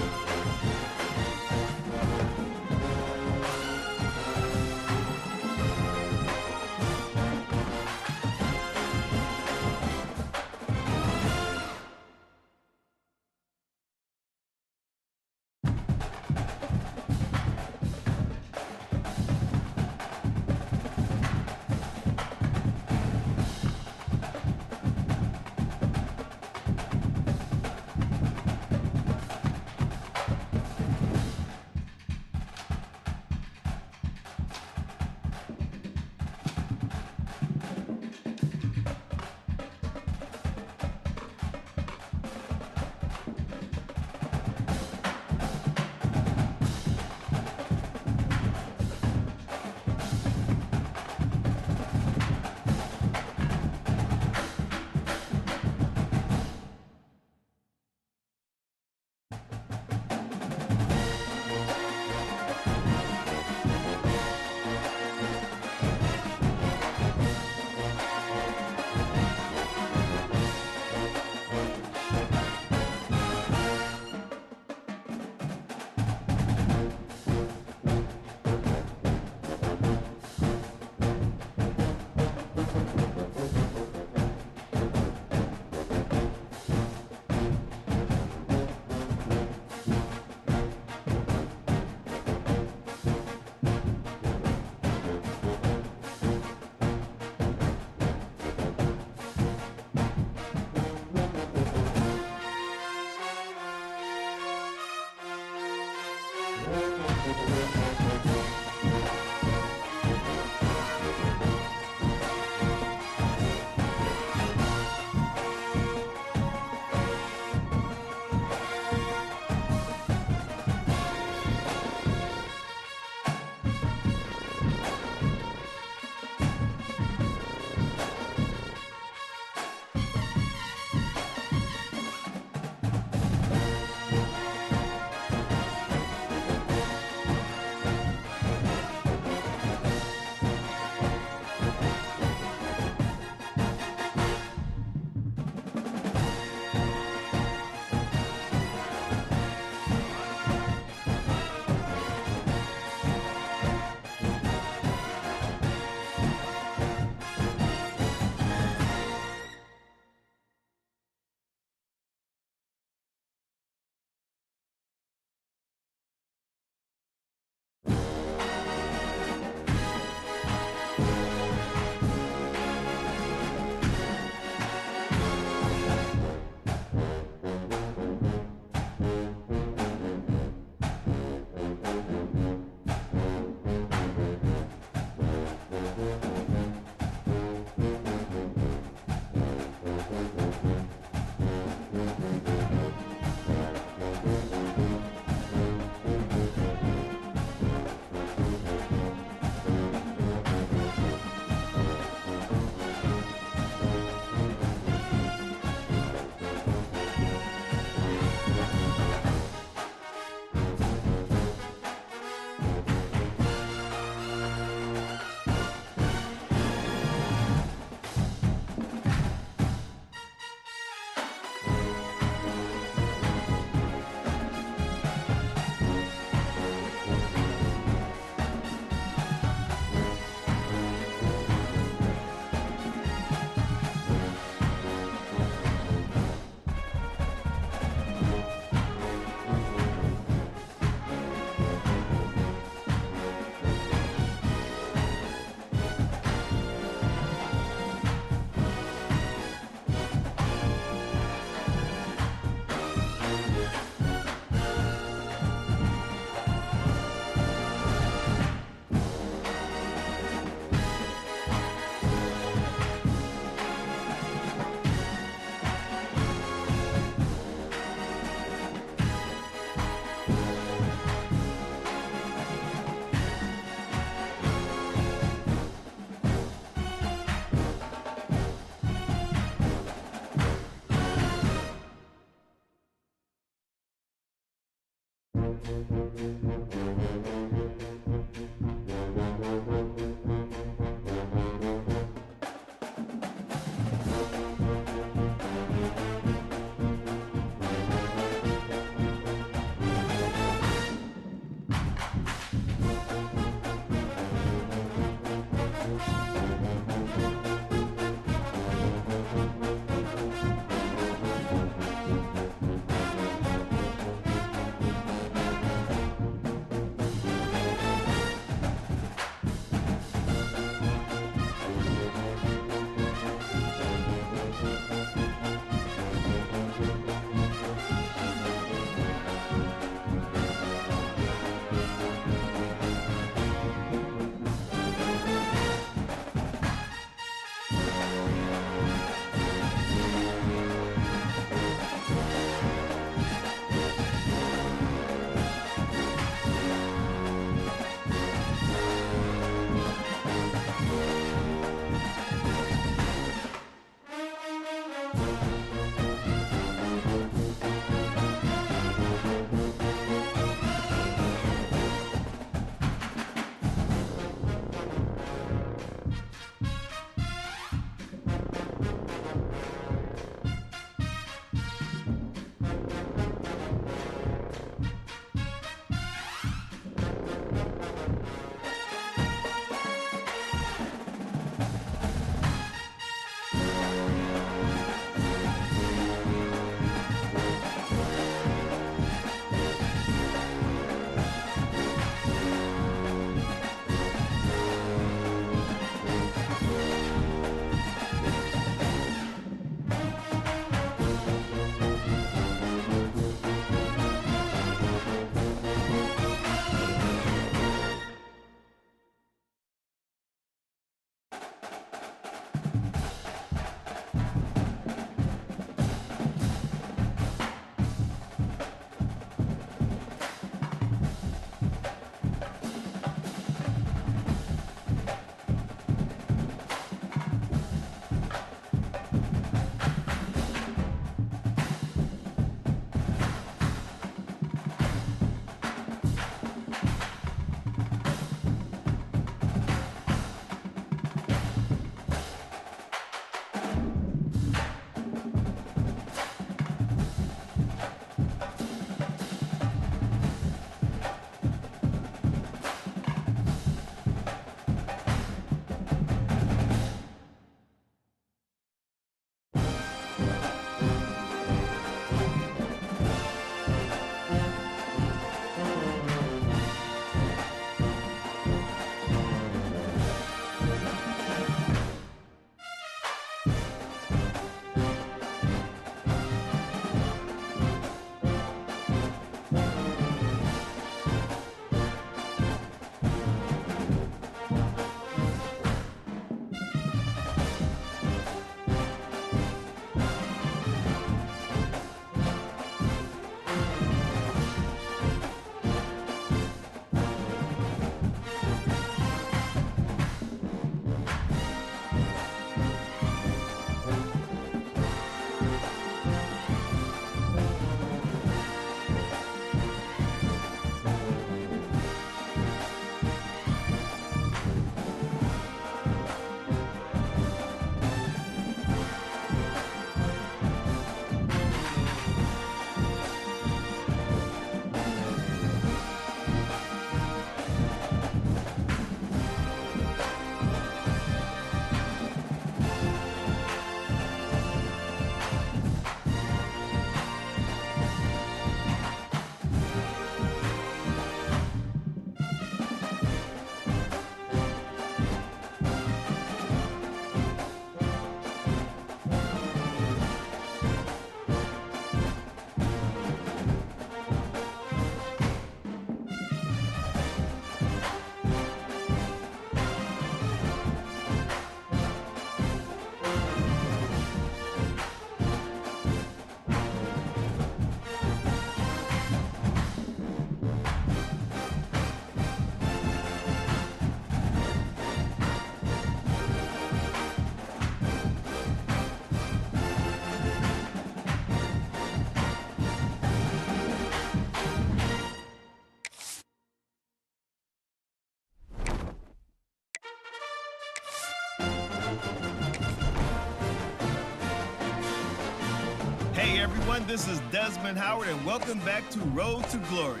Hey everyone, this is Desmond Howard and welcome back to Road to Glory.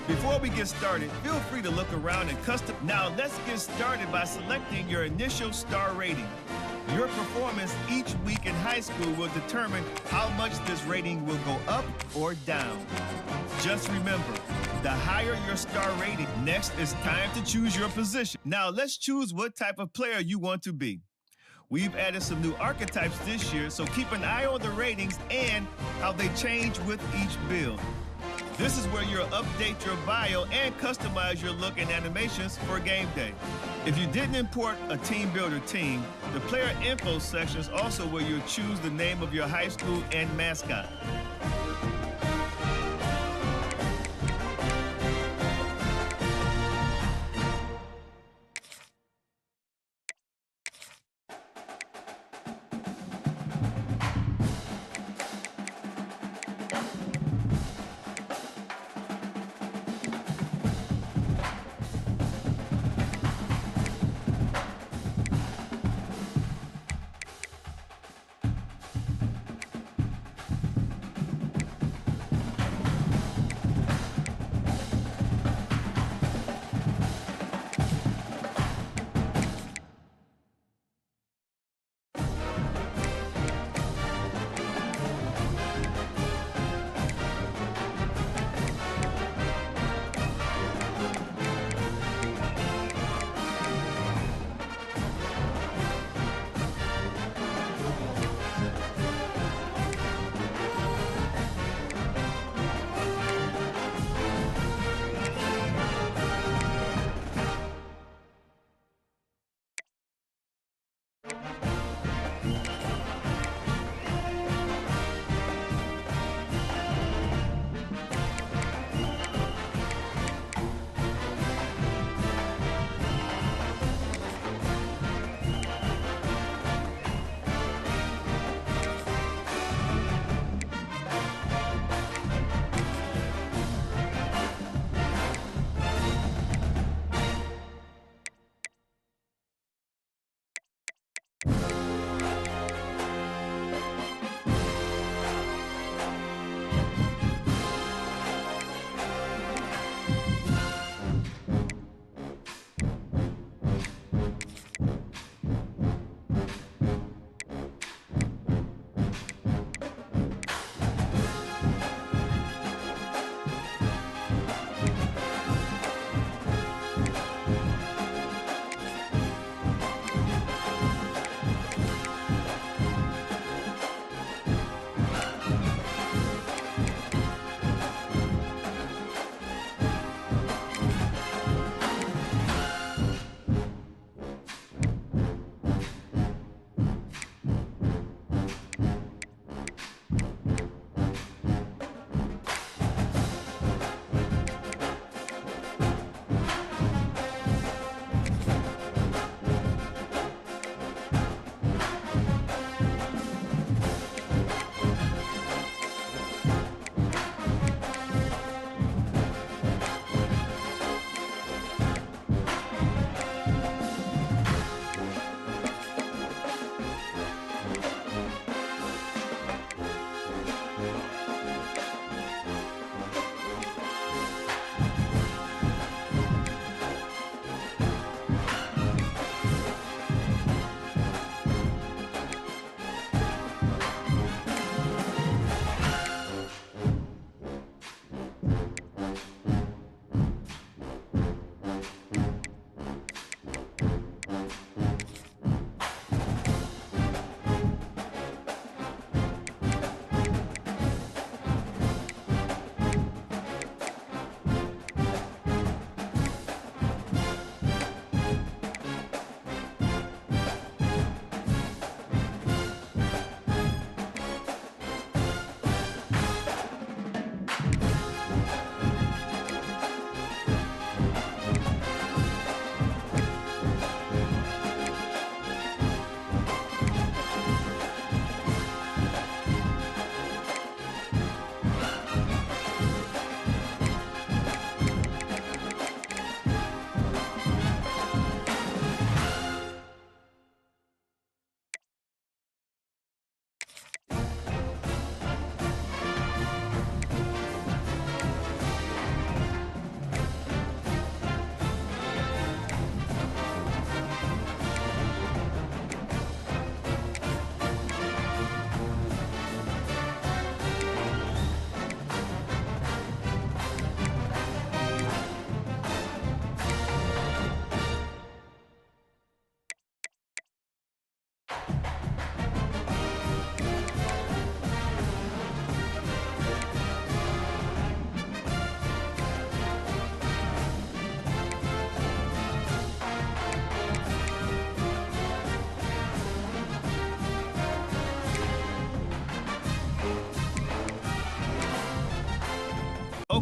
Before we get started, feel free to look around and custom. Now let's get started by selecting your initial star rating. Your performance each week in high school will determine how much this rating will go up or down. Just remember, the higher your star rating, next it's time to choose your position. Now let's choose what type of player you want to be. We've added some new archetypes this year, so keep an eye on the ratings and how they change with each build. This is where you'll update your bio and customize your look and animations for game day. If you didn't import a team builder team, the player info section is also where you'll choose the name of your high school and mascot.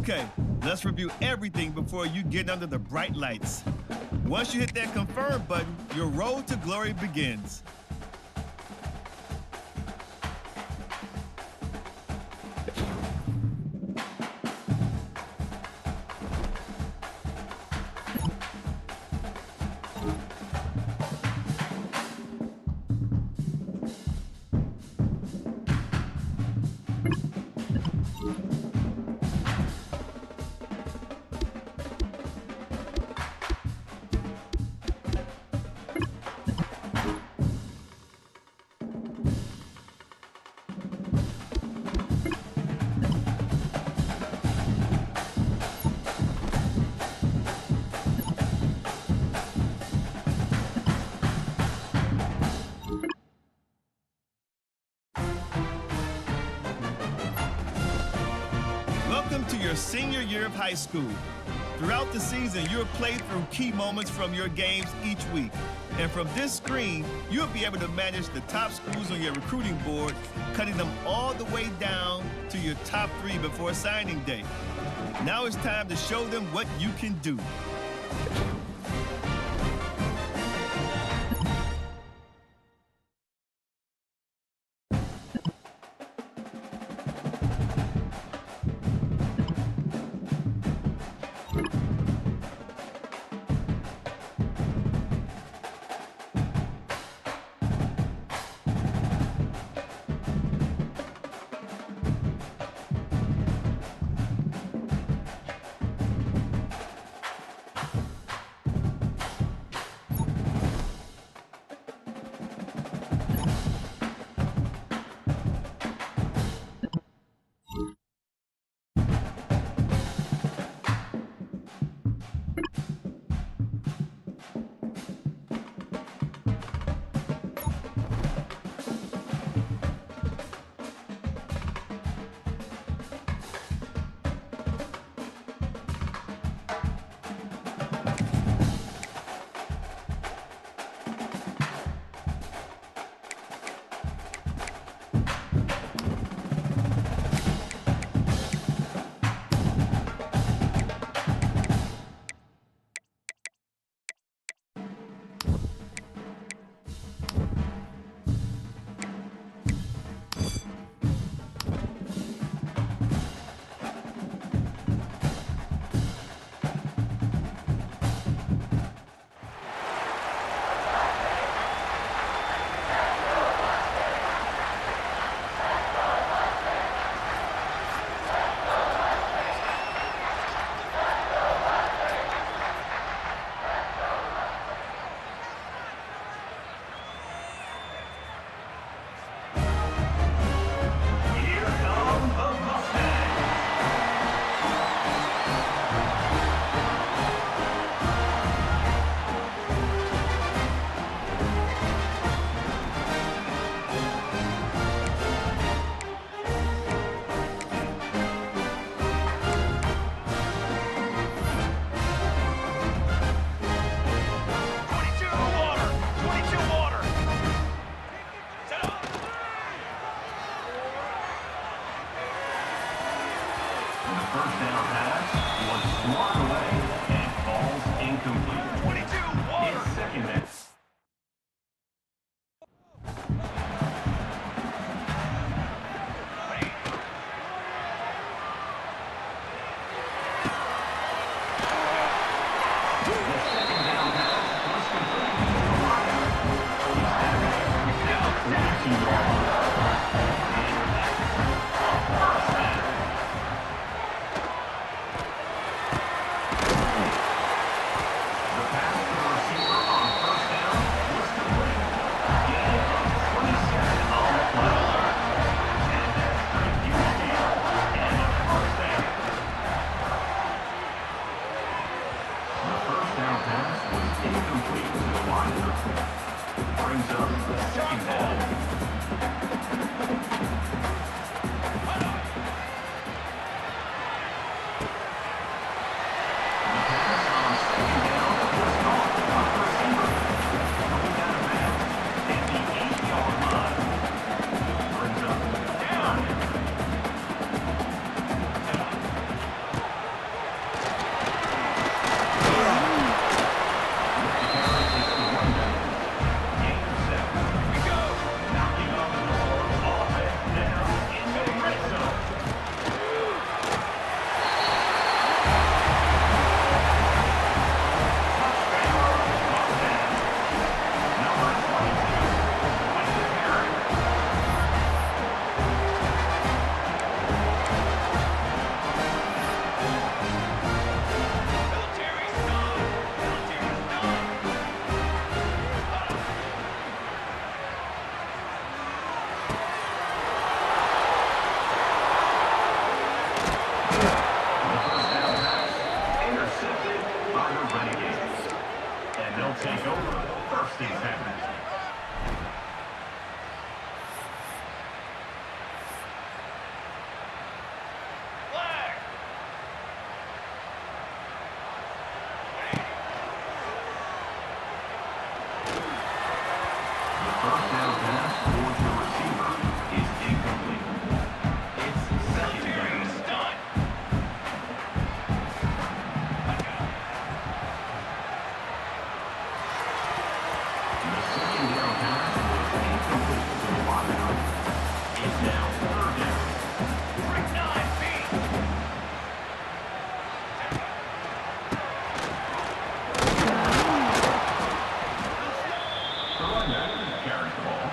Okay, let's review everything before you get under the bright lights. Once you hit that confirm button, your road to glory begins. Welcome to your senior year of high school. Throughout the season, you'll play through key moments from your games each week. And from this screen, you'll be able to manage the top schools on your recruiting board, cutting them all the way down to your top 3 before signing day. Now it's time to show them what you can do. First down pass was swatted away and falls incomplete. 22, Water. It's second down. Brings up the second down. take over first and 10. First down pass towards the receiver is incomplete. It's second down. The second down pass was incomplete to the wideout. It's now third down. Break 9 feet. The runback carries the ball.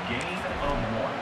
Gain of 1.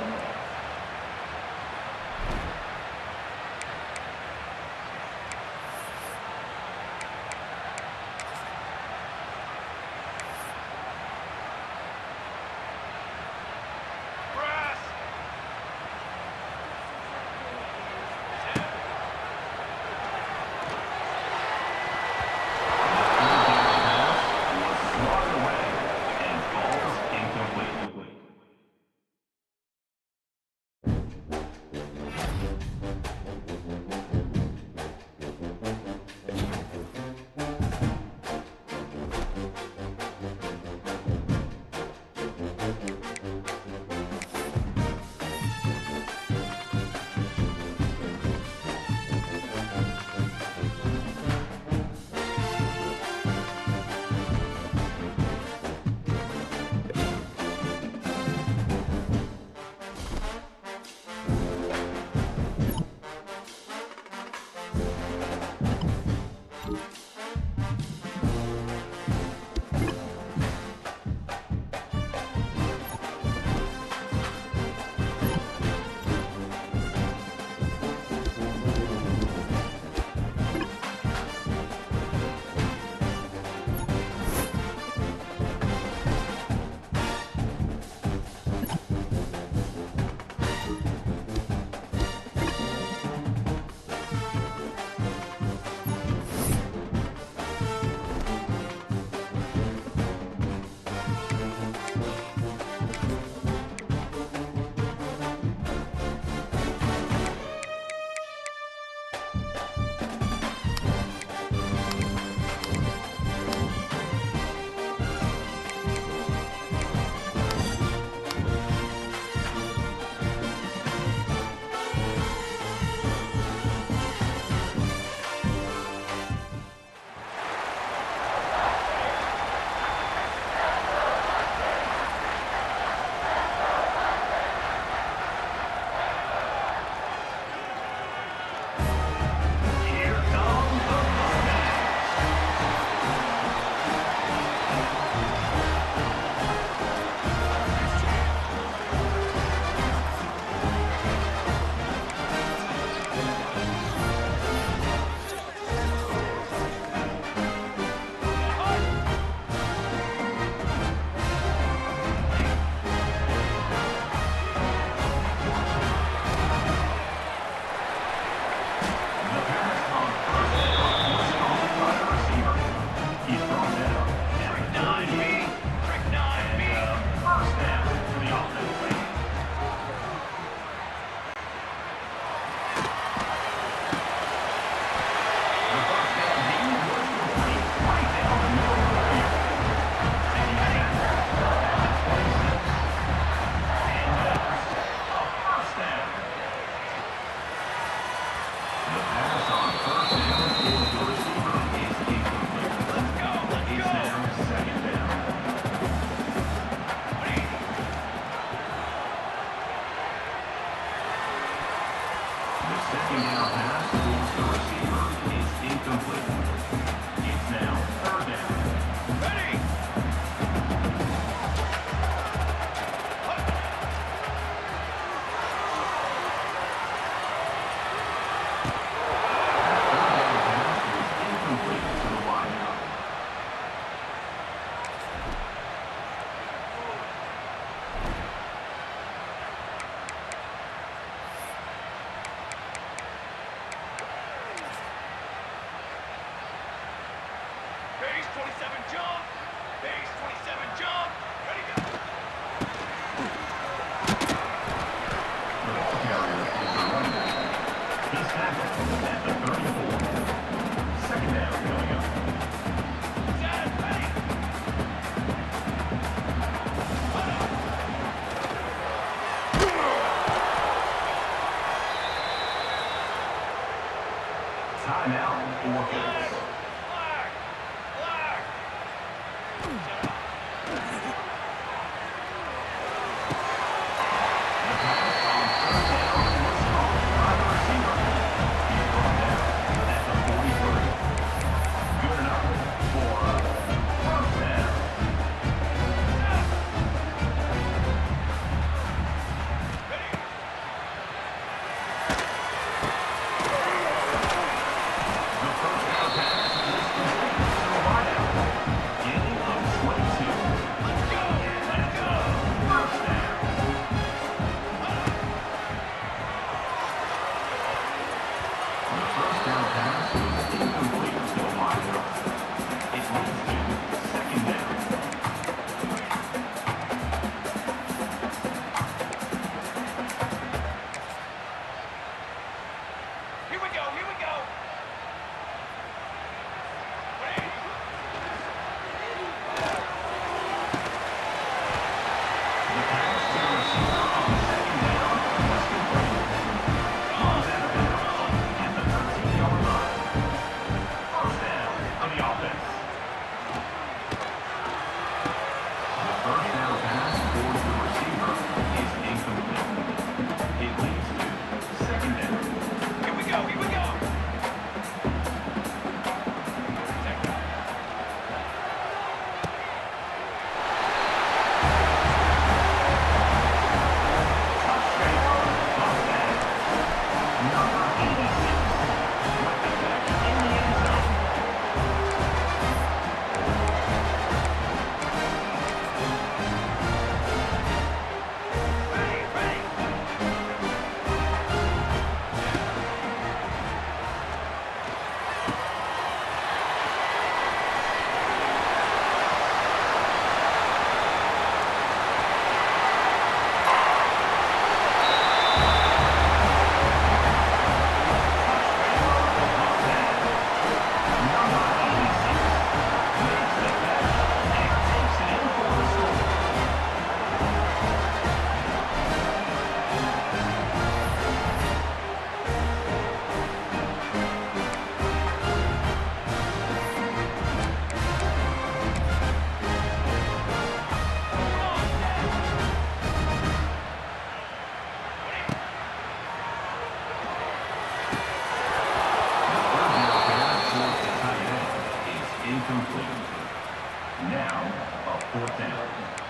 Base 27 jump. Carrier is the running back. He's tackled at the 34. Second down coming up. Timeout, offense. Incomplete. Now, a fourth down.